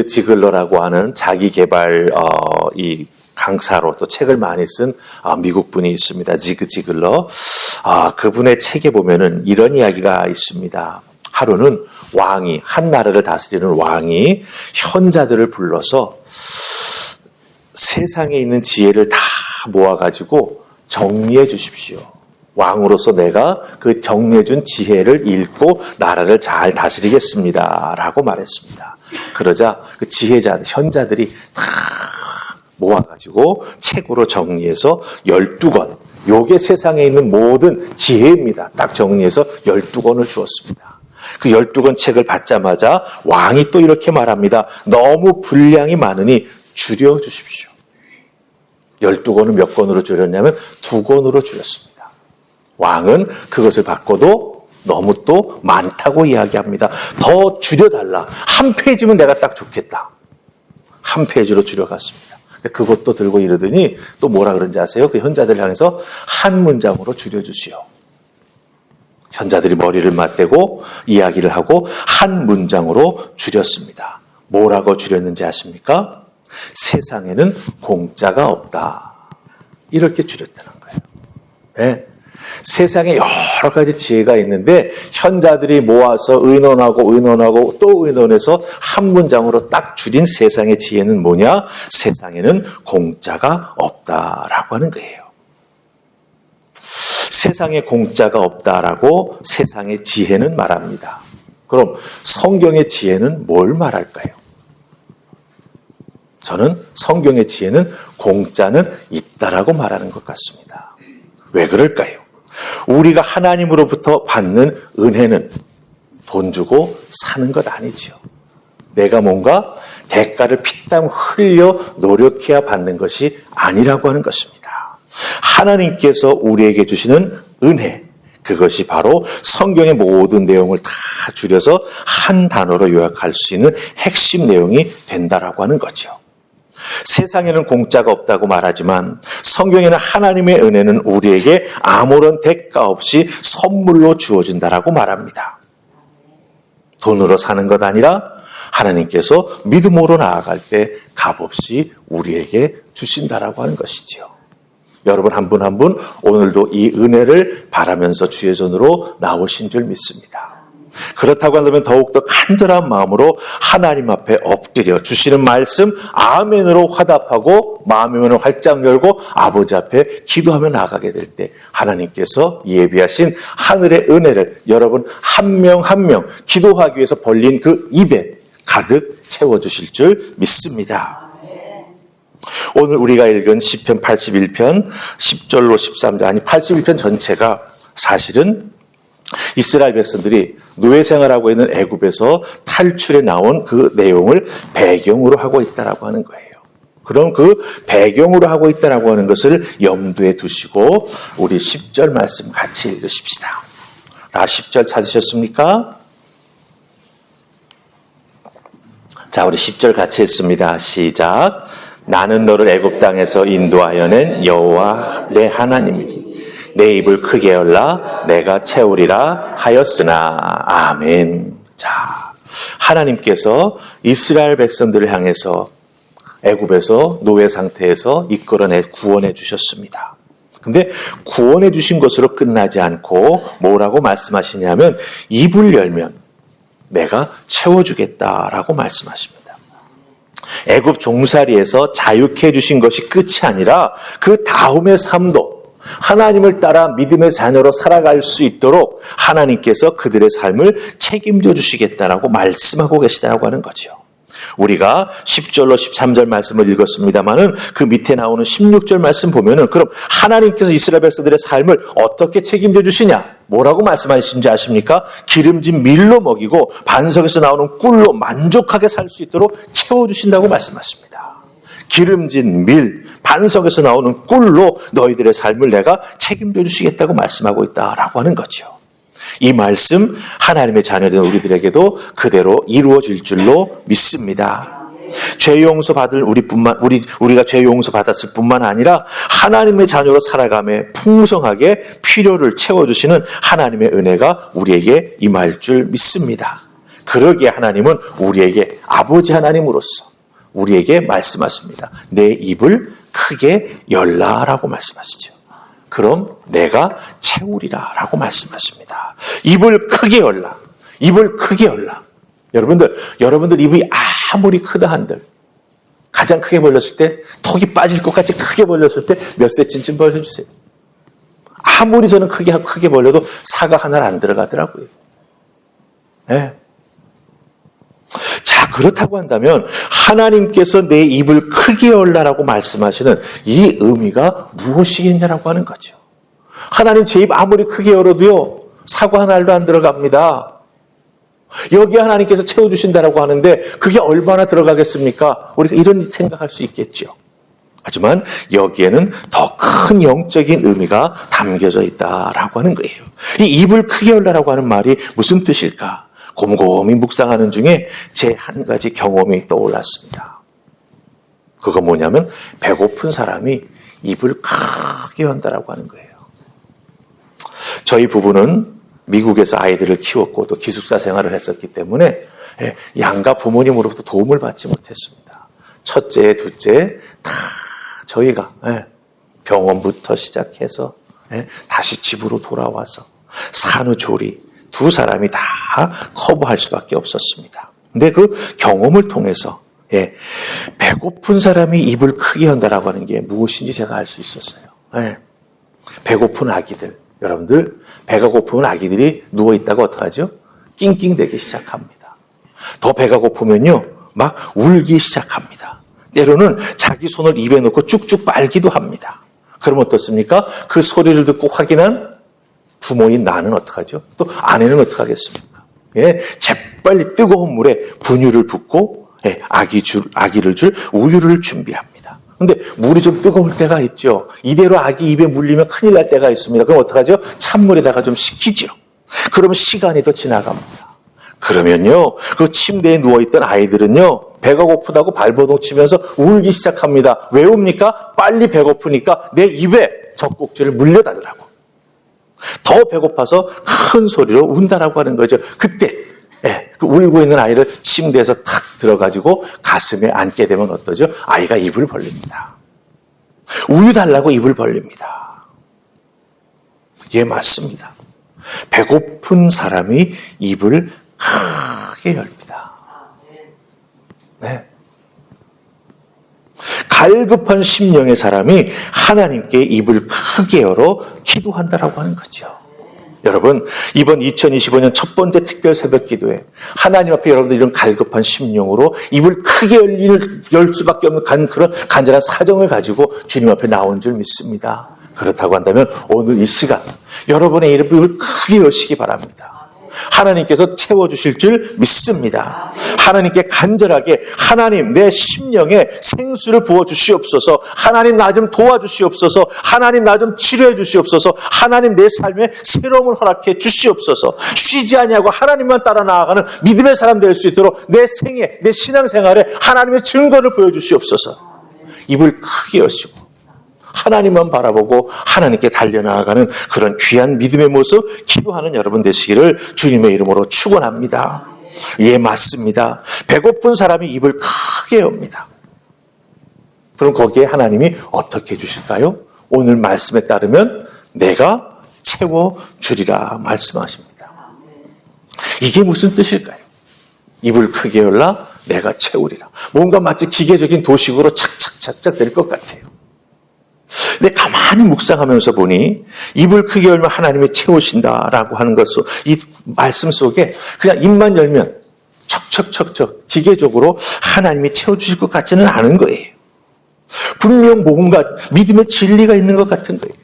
지글러라고 하는 자기 개발 이 강사로 또 책을 많이 쓴 미국 분이 있습니다. 지글러. 그분의 책에 보면은 이런 이야기가 있습니다. 하루는 왕이, 한 나라를 다스리는 왕이 현자들을 불러서 세상에 있는 지혜를 다 모아가지고 정리해 주십시오. 왕으로서 내가 그 정리해준 지혜를 읽고 나라를 잘 다스리겠습니다. 라고 말했습니다. 그러자 그 지혜자, 현자들이 다 모아가지고 책으로 정리해서 12권, 요게 세상에 있는 모든 지혜입니다. 딱 정리해서 12권을 주었습니다. 그 12권 책을 받자마자 왕이 또 이렇게 말합니다. 너무 분량이 많으니 줄여주십시오. 12권을 몇 권으로 줄였냐면 2권으로 줄였습니다. 왕은 그것을 받고도 너무 또 많다고 이야기합니다. 더 줄여달라. 한 페이지면 내가 딱 좋겠다. 한 페이지로 줄여갔습니다. 그것도 들고 이러더니 또 뭐라 그런지 아세요? 그 현자들을 향해서 한 문장으로 줄여주시오. 현자들이 머리를 맞대고 이야기를 하고 한 문장으로 줄였습니다. 뭐라고 줄였는지 아십니까? 세상에는 공짜가 없다. 이렇게 줄였다는 거예요. 네. 세상에 여러 가지 지혜가 있는데 현자들이 모아서 의논하고 또 의논해서 한 문장으로 딱 줄인 세상의 지혜는 뭐냐? 세상에는 공짜가 없다라고 하는 거예요. 세상에 공짜가 없다라고 세상의 지혜는 말합니다. 그럼 성경의 지혜는 뭘 말할까요? 저는 성경의 지혜는 공짜는 있다라고 말하는 것 같습니다. 왜 그럴까요? 우리가 하나님으로부터 받는 은혜는 돈 주고 사는 것 아니죠. 내가 뭔가 대가를 피땀 흘려 노력해야 받는 것이 아니라고 하는 것입니다. 하나님께서 우리에게 주시는 은혜, 그것이 바로 성경의 모든 내용을 다 줄여서 한 단어로 요약할 수 있는 핵심 내용이 된다라고 하는 거죠. 세상에는 공짜가 없다고 말하지만 성경에는 하나님의 은혜는 우리에게 아무런 대가 없이 선물로 주어진다라고 말합니다. 돈으로 사는 것 아니라 하나님께서 믿음으로 나아갈 때 값없이 우리에게 주신다라고 하는 것이지요. 여러분 한 분 한 분 오늘도 이 은혜를 바라면서 주의 손으로 나오신 줄 믿습니다. 그렇다고 한다면 더욱더 간절한 마음으로 하나님 앞에 엎드려 주시는 말씀 아멘으로 화답하고 마음의 문을 활짝 열고 아버지 앞에 기도하며 나가게 될 때 하나님께서 예비하신 하늘의 은혜를 여러분 한 명 한 명 기도하기 위해서 벌린 그 입에 가득 채워주실 줄 믿습니다. 오늘 우리가 읽은 시편 81편 10절로 13절, 아니 81편 전체가 사실은 이스라엘 백성들이 노예 생활하고 있는 애굽에서 탈출해 나온 그 내용을 배경으로 하고 있다라고 하는 거예요. 그럼 그 배경으로 하고 있다라고 하는 것을 염두에 두시고 우리 10절 말씀 같이 읽으십시다. 다 10절 찾으셨습니까? 자, 우리 10절 같이 읽습니다. 시작. 나는 너를 애굽 땅에서 인도하여 낸 여호와 내 하나님이니 내 입을 크게 열라 내가 채우리라 하였으나. 아멘. 자, 하나님께서 이스라엘 백성들을 향해서 애굽에서 노예 상태에서 이끌어내 구원해 주셨습니다. 근데 구원해 주신 것으로 끝나지 않고 뭐라고 말씀하시냐면 입을 열면 내가 채워주겠다라고 말씀하십니다. 애굽 종살이에서 자유케 해주신 것이 끝이 아니라 그 다음의 삶도 하나님을 따라 믿음의 자녀로 살아갈 수 있도록 하나님께서 그들의 삶을 책임져 주시겠다라고 말씀하고 계시다고 하는 거죠. 우리가 10절로 13절 말씀을 읽었습니다마는 그 밑에 나오는 16절 말씀 보면은 그럼 하나님께서 이스라엘 백성들의 삶을 어떻게 책임져 주시냐? 뭐라고 말씀하신지 아십니까? 기름진 밀로 먹이고 반석에서 나오는 꿀로 만족하게 살 수 있도록 채워주신다고 말씀하십니다. 기름진 밀, 반석에서 나오는 꿀로 너희들의 삶을 내가 책임져 주시겠다고 말씀하고 있다라고 하는 거죠. 이 말씀 하나님의 자녀된 우리들에게도 그대로 이루어질 줄로 믿습니다. 죄 용서 받을 우리가 죄 용서 받았을 뿐만 아니라 하나님의 자녀로 살아가며 풍성하게 필요를 채워주시는 하나님의 은혜가 우리에게 임할 줄 믿습니다. 그러기에 하나님은 우리에게 아버지 하나님으로서 우리에게 말씀하십니다. 내 입을 크게 열라라고 말씀하시죠. 그럼 내가 채우리라라고 말씀하십니다. 입을 크게 열라. 입을 크게 열라. 여러분들 입이 아무리 크다 한들 가장 크게 벌렸을 때 턱이 빠질 것 같이 크게 벌렸을 때 몇 cm쯤 벌려주세요. 아무리 저는 크게 벌려도 사과 하나를 안 들어가더라고요. 네. 자, 그렇다고 한다면 하나님께서 내 입을 크게 열라라고 말씀하시는 이 의미가 무엇이겠냐라고 하는 거죠. 하나님 제 입 아무리 크게 열어도요 사과 하나도 안 들어갑니다. 여기에 하나님께서 채워주신다라고 하는데 그게 얼마나 들어가겠습니까? 우리가 이런 생각할 수 있겠죠. 하지만 여기에는 더 큰 영적인 의미가 담겨져 있다라고 하는 거예요. 이 입을 크게 열라라고 하는 말이 무슨 뜻일까? 곰곰이 묵상하는 중에 제 한 가지 경험이 떠올랐습니다. 그거 뭐냐면 배고픈 사람이 입을 크게 연다라고 하는 거예요. 저희 부부는 미국에서 아이들을 키웠고 또 기숙사 생활을 했었기 때문에 양가 부모님으로부터 도움을 받지 못했습니다. 첫째, 둘째 다 저희가 병원부터 시작해서 다시 집으로 돌아와서 산후조리 두 사람이 다 커버할 수밖에 없었습니다. 근데 그 경험을 통해서 배고픈 사람이 입을 크게 연다라고 하는 게 무엇인지 제가 알 수 있었어요. 배고픈 아기들, 여러분들 배가 고프면 아기들이 누워있다가 어떡하죠? 낑낑대기 시작합니다. 더 배가 고프면요 막 울기 시작합니다. 때로는 자기 손을 입에 넣고 쭉쭉 빨기도 합니다. 그럼 어떻습니까? 그 소리를 듣고 확인한 부모인 나는 어떡하죠? 또 아내는 어떡하겠습니까? 재빨리 뜨거운 물에 분유를 붓고 아기를 줄 우유를 준비합니다. 근데 물이 좀 뜨거울 때가 있죠. 이대로 아기 입에 물리면 큰일 날 때가 있습니다. 그럼 어떡하죠? 찬물에다가 좀 식히죠. 그러면 시간이 더 지나갑니다. 그러면요, 그 침대에 누워있던 아이들은요, 배가 고프다고 발버둥 치면서 울기 시작합니다. 왜 웁니까? 빨리 배고프니까 내 입에 젖꼭지를 물려달라고. 더 배고파서 큰 소리로 운다라고 하는 거죠. 그때 그 울고 있는 아이를 침대에서 탁 들어가지고 가슴에 안게 되면 어떠죠? 아이가 입을 벌립니다. 우유 달라고 입을 벌립니다. 예, 맞습니다. 배고픈 사람이 입을 크게 열립니다. 네. 갈급한 심령의 사람이 하나님께 입을 크게 열어 기도한다라고 하는 거죠. 여러분, 이번 2025년 첫 번째 특별 새벽 기도에 하나님 앞에 여러분들 이런 갈급한 심령으로 입을 크게 열 수밖에 없는 그런 간절한 사정을 가지고 주님 앞에 나온 줄 믿습니다. 그렇다고 한다면 오늘 이 시간 여러분의 입을 크게 여시기 바랍니다. 하나님께서 채워주실 줄 믿습니다. 하나님께 간절하게 하나님 내 심령에 생수를 부어주시옵소서. 하나님 나 좀 도와주시옵소서. 하나님 나 좀 치료해 주시옵소서. 하나님 내 삶에 새로움을 허락해 주시옵소서. 쉬지 아니하고 하나님만 따라 나아가는 믿음의 사람 될 수 있도록 내 생애, 내 신앙생활에 하나님의 증거를 보여주시옵소서. 입을 크게 여시고 하나님만 바라보고 하나님께 달려나가는 그런 귀한 믿음의 모습 기도하는 여러분 되시기를 주님의 이름으로 축원합니다. 예, 맞습니다. 배고픈 사람이 입을 크게 엽니다. 그럼 거기에 하나님이 어떻게 해주실까요? 오늘 말씀에 따르면 내가 채워주리라 말씀하십니다. 이게 무슨 뜻일까요? 입을 크게 열라 내가 채우리라. 뭔가 마치 기계적인 도식으로 착착착착 될 것 같아요. 근데 가만히 묵상하면서 보니 입을 크게 열면 하나님이 채우신다라고 하는 것을 이 말씀 속에 그냥 입만 열면 척척척척 기계적으로 하나님이 채워주실 것 같지는 않은 거예요. 분명 뭔가 믿음의 진리가 있는 것 같은 거예요.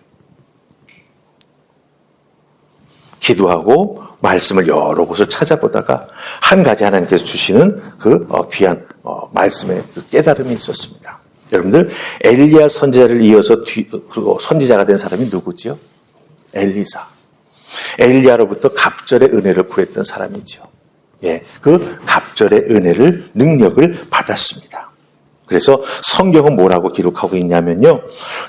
기도하고 말씀을 여러 곳을 찾아보다가 한 가지 하나님께서 주시는 그 귀한 말씀의 그 깨달음이 있었습니다. 여러분들 엘리야 선지자를 이어서 선지자가 된 사람이 누구지요? 엘리사. 엘리야로부터 갑절의 은혜를 구했던 사람이죠. 예, 그 갑절의 은혜를 능력을 받았습니다. 그래서 성경은 뭐라고 기록하고 있냐면요,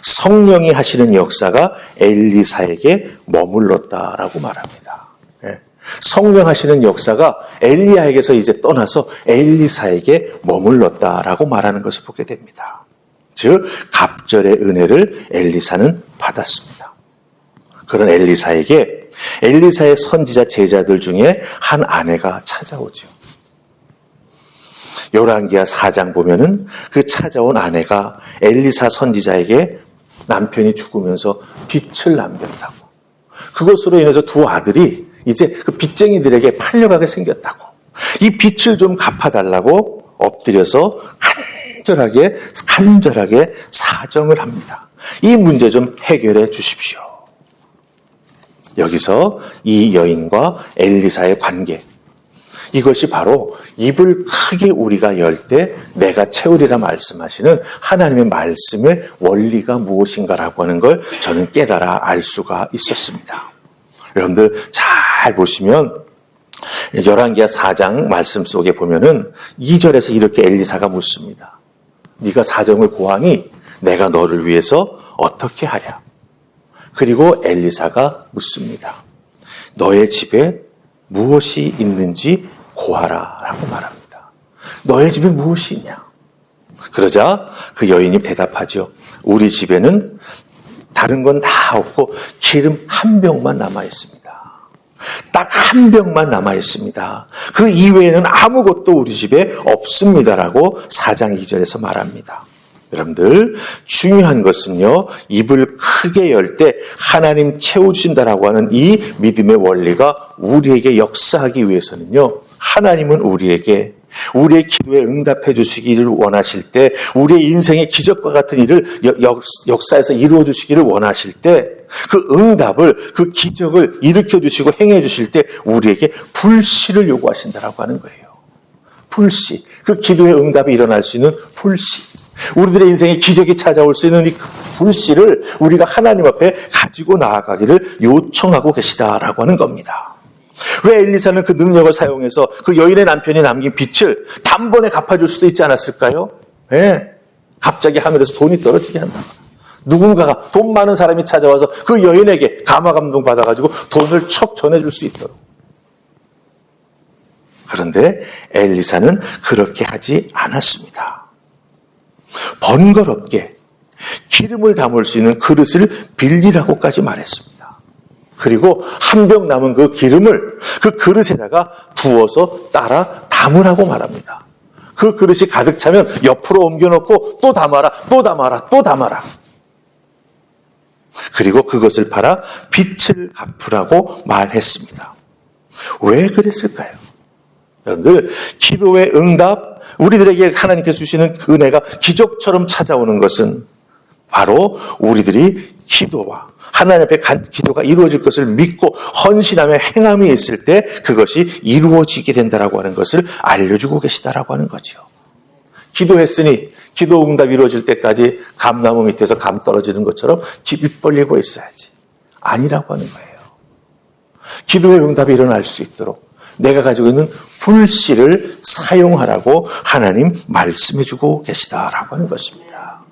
성령이 하시는 역사가 엘리사에게 머물렀다라고 말합니다. 예, 성령하시는 역사가 엘리야에게서 이제 떠나서 엘리사에게 머물렀다라고 말하는 것을 보게 됩니다. 즉 갑절의 은혜를 엘리사는 받았습니다. 그런 엘리사에게 엘리사의 선지자 제자들 중에 한 아내가 찾아오죠. 열왕기하 4장 보면은 그 찾아온 아내가 엘리사 선지자에게 남편이 죽으면서 빚을 남겼다고. 그것으로 인해서 두 아들이 이제 그 빚쟁이들에게 팔려가게 생겼다고. 이 빚을 좀 갚아달라고 엎드려서 간절하게 사정을 합니다. 이 문제 좀 해결해 주십시오. 여기서 이 여인과 엘리사의 관계, 이것이 바로 입을 크게 우리가 열 때 내가 채우리라 말씀하시는 하나님의 말씀의 원리가 무엇인가라고 하는 걸 저는 깨달아 알 수가 있었습니다. 여러분들 잘 보시면 열왕기하 4장 말씀 속에 보면은 2절에서 이렇게 엘리사가 묻습니다. 네가 사정을 고하니 내가 너를 위해서 어떻게 하랴? 그리고 엘리사가 묻습니다. 너의 집에 무엇이 있는지 고하라 라고 말합니다. 너의 집에 무엇이 있냐? 그러자 그 여인이 대답하죠. 우리 집에는 다른 건 다 없고 기름 한 병만 남아 있습니다. 딱 한 병만 남아 있습니다. 그 이외에는 아무것도 우리 집에 없습니다라고 4장 2절에서 말합니다. 여러분들 중요한 것은요, 입을 크게 열 때 하나님 채워주신다라고 하는 이 믿음의 원리가 우리에게 역사하기 위해서는요, 하나님은 우리에게 우리의 기도에 응답해 주시기를 원하실 때, 우리의 인생의 기적과 같은 일을 역사에서 이루어 주시기를 원하실 때, 그 응답을, 그 기적을 일으켜 주시고 행해 주실 때 우리에게 불씨를 요구하신다라고 하는 거예요. 불씨, 그 기도의 응답이 일어날 수 있는 불씨, 우리들의 인생에 기적이 찾아올 수 있는 이 불씨를 우리가 하나님 앞에 가지고 나아가기를 요청하고 계시다라고 하는 겁니다. 왜 엘리사는 그 능력을 사용해서 그 여인의 남편이 남긴 빚을 단번에 갚아줄 수도 있지 않았을까요? 네. 갑자기 하늘에서 돈이 떨어지게 한다. 누군가가 돈 많은 사람이 찾아와서 그 여인에게 감화 감동 받아가지고 돈을 척 전해줄 수 있도록. 그런데 엘리사는 그렇게 하지 않았습니다. 번거롭게 기름을 담을 수 있는 그릇을 빌리라고까지 말했습니다. 그리고 한 병 남은 그 기름을 그 그릇에다가 부어서 따라 담으라고 말합니다. 그 그릇이 가득 차면 옆으로 옮겨놓고 또 담아라, 또 담아라, 또 담아라. 그리고 그것을 팔아 빚을 갚으라고 말했습니다. 왜 그랬을까요? 여러분들, 기도의 응답, 우리들에게 하나님께서 주시는 은혜가 기적처럼 찾아오는 것은 바로 우리들이 기도와 하나님 앞에 기도가 이루어질 것을 믿고 헌신하며 행함이 있을 때 그것이 이루어지게 된다라고 하는 것을 알려주고 계시다라고 하는 거죠. 기도했으니 기도 응답 이루어질 때까지 감나무 밑에서 감 떨어지는 것처럼 입 벌리고 있어야지. 아니라고 하는 거예요. 기도의 응답이 일어날 수 있도록 내가 가지고 있는 불씨를 사용하라고 하나님 말씀해주고 계시다라고 하는 것입니다.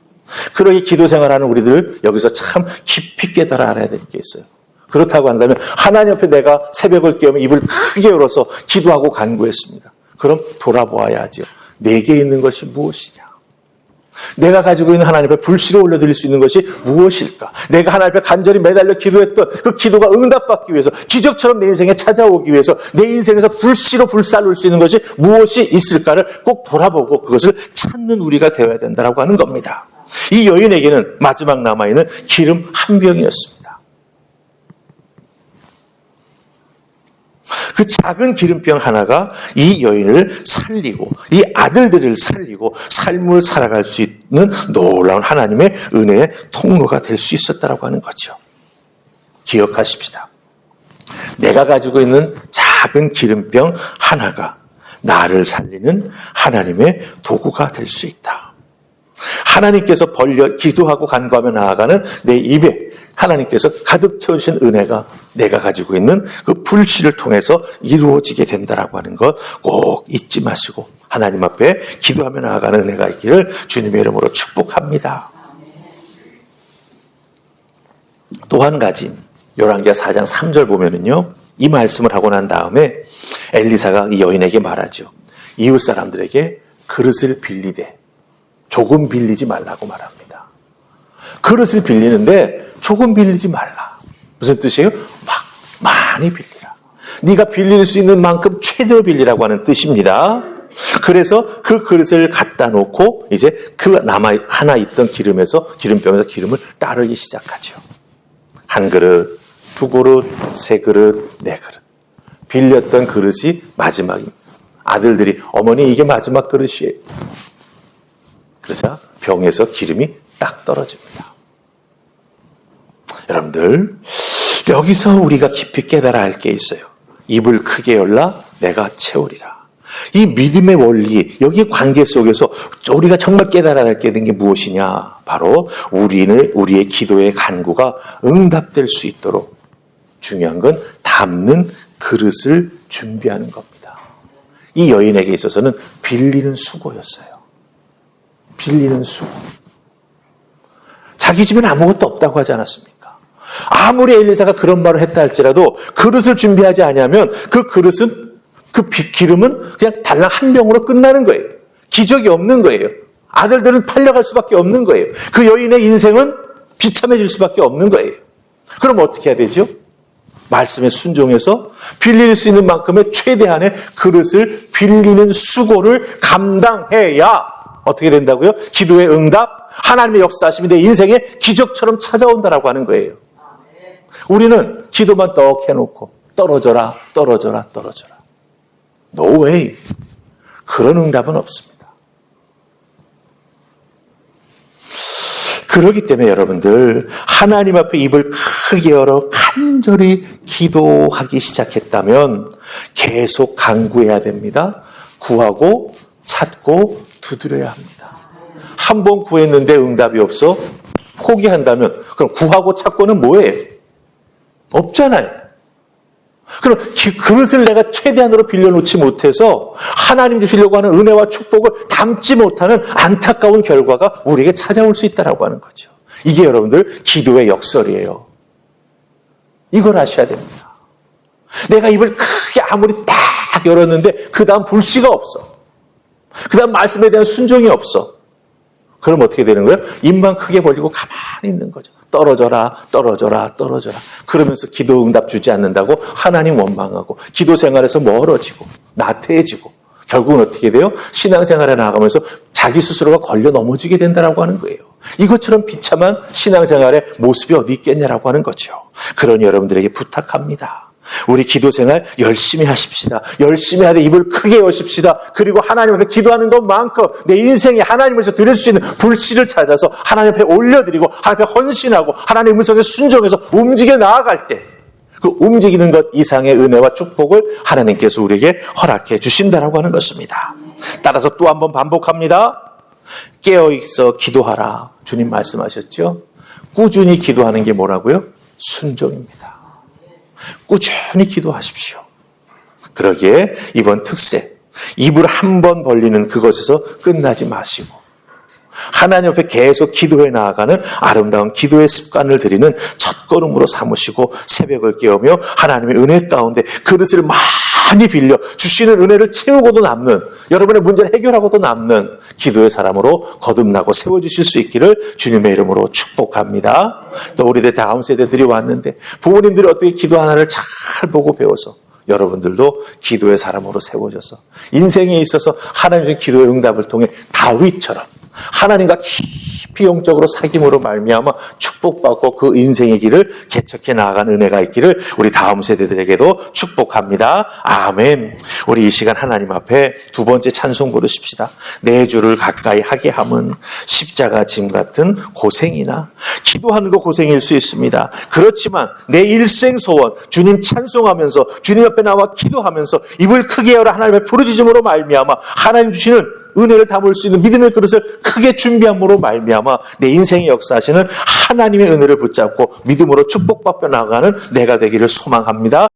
그러게 기도 생활하는 우리들 여기서 참 깊이 깨달아 알아야 될 게 있어요. 그렇다고 한다면 하나님 앞에 내가 새벽을 깨우며 입을 크게 열어서 기도하고 간구했습니다. 그럼 돌아보아야죠. 내게 있는 것이 무엇이냐? 내가 가지고 있는 하나님 앞에 불씨로 올려드릴 수 있는 것이 무엇일까? 내가 하나님 앞에 간절히 매달려 기도했던 그 기도가 응답받기 위해서, 기적처럼 내 인생에 찾아오기 위해서 내 인생에서 불씨로 불살올 수 있는 것이 무엇이 있을까를 꼭 돌아보고 그것을 찾는 우리가 되어야 된다고 하는 겁니다. 이 여인에게는 마지막 남아있는 기름 한 병이었습니다. 그 작은 기름병 하나가 이 여인을 살리고 이 아들들을 살리고 삶을 살아갈 수 있는 놀라운 하나님의 은혜의 통로가 될 수 있었다고 하는 거죠. 기억하십시다. 내가 가지고 있는 작은 기름병 하나가 나를 살리는 하나님의 도구가 될 수 있다. 하나님께서 벌려 기도하고 간구하며 나아가는 내 입에 하나님께서 가득 채워주신 은혜가 내가 가지고 있는 그 불씨를 통해서 이루어지게 된다라고 하는 것 꼭 잊지 마시고 하나님 앞에 기도하며 나아가는 은혜가 있기를 주님의 이름으로 축복합니다. 또 한 가지, 열왕기하 4장 3절 보면은요, 이 말씀을 하고 난 다음에 엘리사가 이 여인에게 말하죠. 이웃 사람들에게 그릇을 빌리되 조금 빌리지 말라고 말합니다. 그릇을 빌리는데 조금 빌리지 말라. 무슨 뜻이에요? 막 많이 빌리라. 네가 빌릴 수 있는 만큼 최대로 빌리라고 하는 뜻입니다. 그래서 그 그릇을 갖다 놓고 이제 그 하나 있던 기름병에서 기름을 따르기 시작하죠. 한 그릇, 두 그릇, 세 그릇, 네 그릇. 빌렸던 그릇이 마지막입니다. 아들들이 어머니 이게 마지막 그릇이에요. 그러자 병에서 기름이 딱 떨어집니다. 여러분들, 여기서 우리가 깊이 깨달아야 할 게 있어요. 입을 크게 열라 내가 채우리라. 이 믿음의 원리, 여기 관계 속에서 우리가 정말 깨달아야 할 게 있는 게 무엇이냐? 바로 우리의 기도의 간구가 응답될 수 있도록 중요한 건 담는 그릇을 준비하는 겁니다. 이 여인에게 있어서는 빌리는 수고였어요. 빌리는 수고. 자기 집에는 아무것도 없다고 하지 않았습니까? 아무리 엘리사가 그런 말을 했다 할지라도 그릇을 준비하지 않으면 그 그릇은 그 기름은 그냥 달랑 한 병으로 끝나는 거예요. 기적이 없는 거예요. 아들들은 팔려갈 수밖에 없는 거예요. 그 여인의 인생은 비참해질 수밖에 없는 거예요. 그럼 어떻게 해야 되죠? 말씀에 순종해서 빌릴 수 있는 만큼의 최대한의 그릇을 빌리는 수고를 감당해야 어떻게 된다고요? 기도의 응답, 하나님의 역사하심이 내 인생에 기적처럼 찾아온다라고 하는 거예요. 우리는 기도만 떡 해놓고 떨어져라, 떨어져라, 떨어져라. No way. 그런 응답은 없습니다. 그렇기 때문에 여러분들 하나님 앞에 입을 크게 열어 간절히 기도하기 시작했다면 계속 간구해야 됩니다. 구하고 찾고 두드려야 합니다. 한 번 구했는데 응답이 없어 포기한다면 그럼 구하고 찾고는 뭐예요? 없잖아요. 그럼 그릇을 내가 최대한으로 빌려놓지 못해서 하나님 주시려고 하는 은혜와 축복을 담지 못하는 안타까운 결과가 우리에게 찾아올 수 있다고 하는 거죠. 이게 여러분들 기도의 역설이에요. 이걸 아셔야 됩니다. 내가 입을 크게 아무리 딱 열었는데 그 다음 불씨가 없어. 그 다음 말씀에 대한 순종이 없어. 그럼 어떻게 되는 거예요? 입만 크게 벌리고 가만히 있는 거죠. 떨어져라, 떨어져라, 떨어져라. 그러면서 기도 응답 주지 않는다고 하나님 원망하고 기도 생활에서 멀어지고 나태해지고 결국은 어떻게 돼요? 신앙생활에 나아가면서 자기 스스로가 걸려 넘어지게 된다라고 하는 거예요. 이것처럼 비참한 신앙생활의 모습이 어디 있겠냐라고 하는 거죠. 그러니 여러분들에게 부탁합니다. 우리 기도 생활 열심히 하십시다. 열심히 하되 입을 크게 여십시다. 그리고 하나님 앞에 기도하는 것만큼 내 인생에 하나님께서 드릴 수 있는 불씨를 찾아서 하나님 앞에 올려드리고 하나님 앞에 헌신하고 하나님의 음성에 순종해서 움직여 나아갈 때 그 움직이는 것 이상의 은혜와 축복을 하나님께서 우리에게 허락해 주신다라고 하는 것입니다. 따라서 또 한번 반복합니다. 깨어있어 기도하라. 주님 말씀하셨죠? 꾸준히 기도하는 게 뭐라고요? 순종입니다. 꾸준히 기도하십시오. 그러기에 이번 특세, 입을 한 번 벌리는 그것에서 끝나지 마시고 하나님 앞에 계속 기도해 나아가는 아름다운 기도의 습관을 들이는 첫걸음으로 삼으시고 새벽을 깨우며 하나님의 은혜 가운데 그릇을 많이 빌려 주시는 은혜를 채우고도 남는 여러분의 문제를 해결하고도 남는 기도의 사람으로 거듭나고 세워주실 수 있기를 주님의 이름으로 축복합니다. 또 우리들 다음 세대들이 왔는데 부모님들이 어떻게 기도 하나를 잘 보고 배워서 여러분들도 기도의 사람으로 세워져서 인생에 있어서 하나님 주신 기도의 응답을 통해 다윗처럼 하나님과 깊이 영적으로 사귐으로 말미암아 축복받고 그 인생의 길을 개척해 나아간 은혜가 있기를 우리 다음 세대들에게도 축복합니다. 아멘. 우리 이 시간 하나님 앞에 두 번째 찬송 부르십시다. 내 주를 가까이 하게 함은 십자가 짐 같은 고생이나 기도하는 거 고생일 수 있습니다. 그렇지만 내 일생 소원 주님 찬송하면서 주님 앞에 나와 기도하면서 입을 크게 열어 하나님의 부르짖음으로 말미암아 하나님 주시는 은혜를 담을 수 있는 믿음의 그릇을 크게 준비함으로 말미암아 내 인생의 역사하시는 하나님의 은혜를 붙잡고 믿음으로 축복받며 나가는 내가 되기를 소망합니다.